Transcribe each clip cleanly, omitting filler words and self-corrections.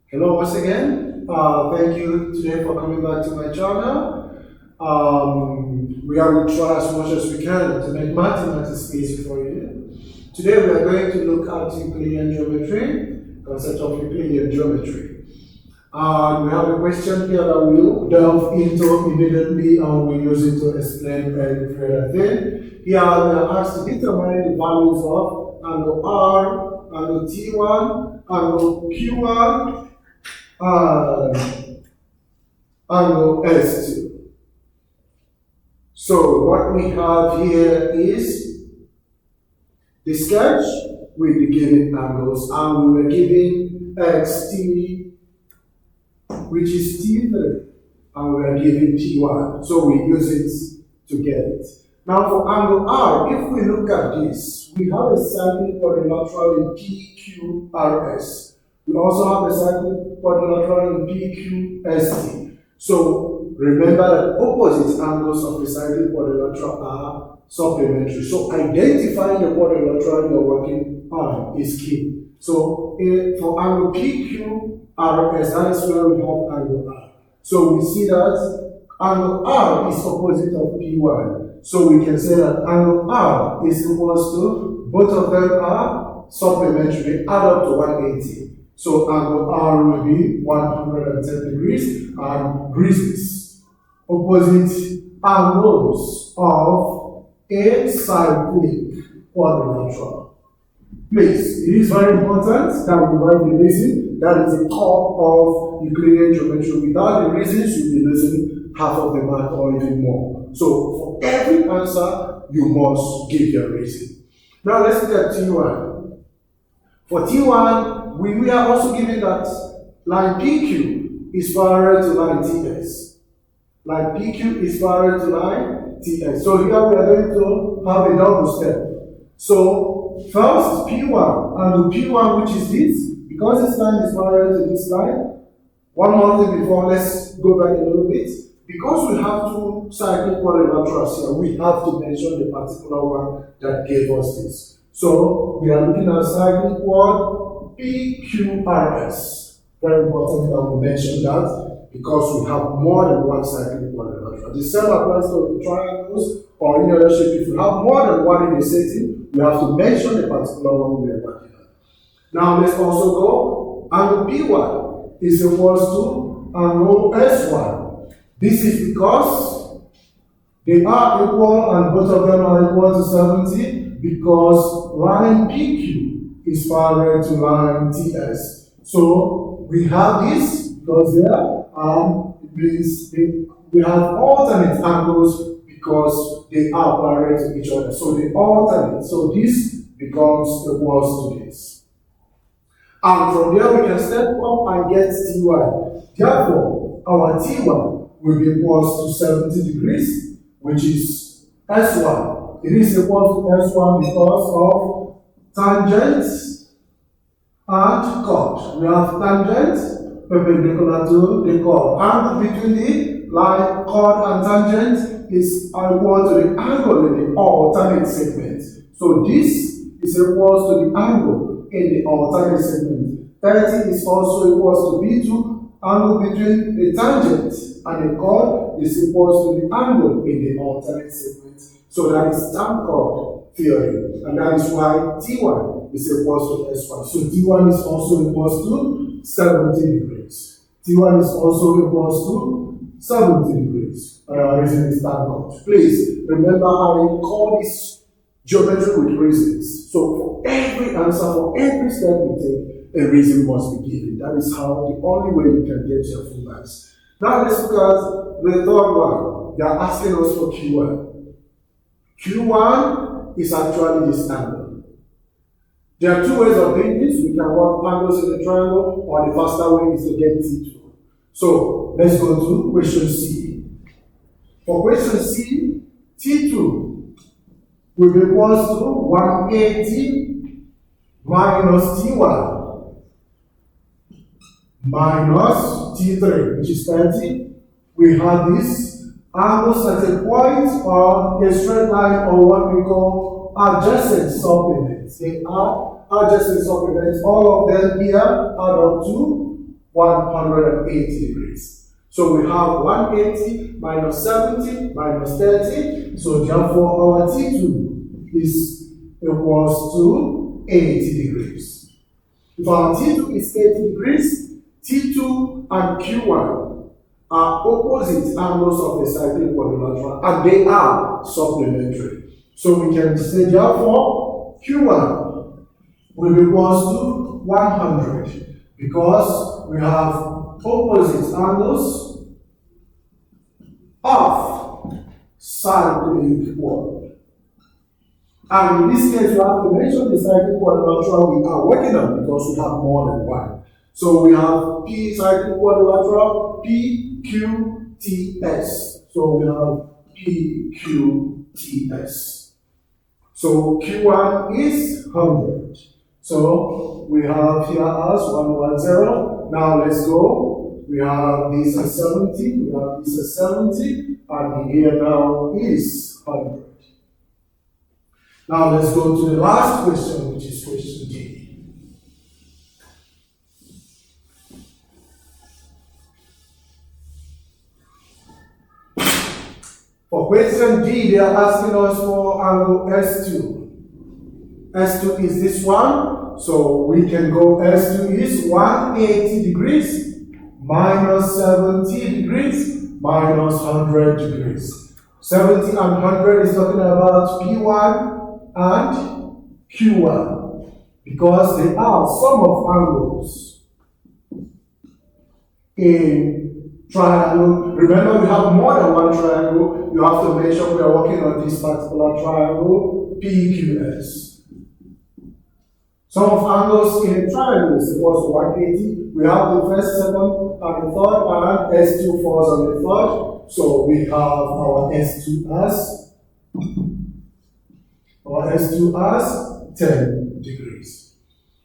Hello once again. Thank you today for coming back to my channel. We are going to try as much as we can to make mathematics easy for you. Today we are going to look at Euclidean geometry, concept of Euclidean geometry. We have a question here that we'll delve into immediately and we'll use it to explain every further thing. Here we are asked to determine the values of angle R, angle T1, angle Q1, angle S2. So what we have here is the sketch with the given angles, and we were given xt, which is t3, and we are given t1. So we use it to get it. Now for angle R, if we look at this, we have a cyclic quadrilateral in PQRS. We also have a cyclic quadrilateral in PQST. So remember that opposite angles of the cyclic quadrilateral are supplementary. So identifying the quadrilateral you're working on is key. So for angle PQRS, that is where we have angle R. So we see that angle R is opposite of P1. So we can say that angle R is equals to, both of them are supplementary, add up to 180. So angle R will be 110 degrees, and reasons opposite angles of a cyclic quadrilateral. Please, it is very important that we write the reason. That is the core of Euclidean geometry. Without the reasons, you'll be losing half of the math or even more. So for every answer, you must give your reason. Now let's look at T1. For T1, we are also given that line PQ is parallel to line TS. Line PQ is parallel to line TS. So here we are going to have a double step. So first P1, and the P1, which is this, because this line is parallel to this line. One more thing before, let's go back a little bit. Because we have two cyclic quadrilaterals here, we have to mention the particular one that gave us this. So we are looking at cyclic quad PQRS. Very important that we mention that because we have more than one cyclic quadrilateral. The same applies to the triangles or any other shape. If you have more than one in a setting, you have to mention the particular one we are working on. Now let's also go angle P1 is equals to angle S1. This is because they are equal and both of them are equal to 70 because line PQ is parallel to line TS. So we have this because there it means we have alternate angles because they are parallel to each other. So they alternate. So this becomes equals to this. And from there we can step up and get T1. Therefore, our T1 will be equals to 70 degrees, which is S1. It is equal to S1 because of tangent and chord. We have tangent perpendicular to the chord. Angle between the line, chord, and tangent is equal to the angle in the alternate segment. So this is equal to the angle in the alternate segment. 30 is also equal to B2. Angle between the tangent and the chord is equal to the angle in the alternate segment. So that is tan chord theory, and that is why T1 is equal to S1. So T1 is also equal to 70 degrees. T1 is also equal to 70 degrees. Reason is tan chord. Please remember how we call this geometry with reasons. So for every answer, for every step you take, a reason must be given. That is how the only way you can get your full marks. Now let's look at the third one. They are asking us for Q1. Q1 is actually this angle. There are two ways of doing this. We can work angles in the triangle, or the faster way is to get T2. So let's go to question C. For question C, T2 will be equal to 180 minus T1 minus T3, which is 30. We have this angles at a point on a straight line, or what we call adjacent supplements. They are adjacent supplements. All of them here add up to 180 degrees. So we have 180 minus 70 minus 30. So therefore our T2 is equals to 80 degrees. If our T2 is 80 degrees, T2 and Q1 are opposite angles of a cyclic quadrilateral and they are supplementary. So we can say therefore Q1 will be equals to 100 because we have opposite angles of cyclic quadrilateral. And in this case, we have to mention the cyclic quadrilateral we are working on because we have more than one. So we have P cyclic quadrilateral, PQTS. So we have PQTS. So Q1 is 100. So we have here as 110. Now let's go. We have this as 70, we have this as 70, and here now is 100. Now let's go to the last question, which is question D. For question D, they are asking us for angle S2. S2 is this one, so we can go S2 is 180 degrees minus 70 degrees minus 100 degrees. 70 and 100 is talking about P1 and Q1 because they are sum of angles in triangle. Remember, we have more than one triangle. You have to make sure we are working on this particular triangle, PQS. Sum of angles in a triangle is equal to 180. We have the first, second, and the third, and S2 falls on the third. So we have our S2 as 10 degrees.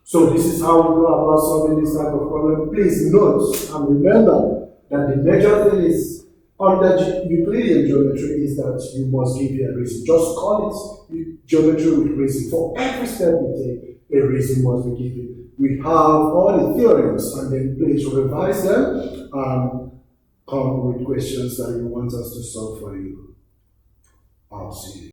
So this is how we go about solving this type of problem. Please note and remember that the major thing is under Euclidean geometry is that you must give a reason. Just call it geometry with reason. For every step you take, a reason must be given. We have all the theorems, and then please revise them and come with questions that you want us to solve for you. I'll see you.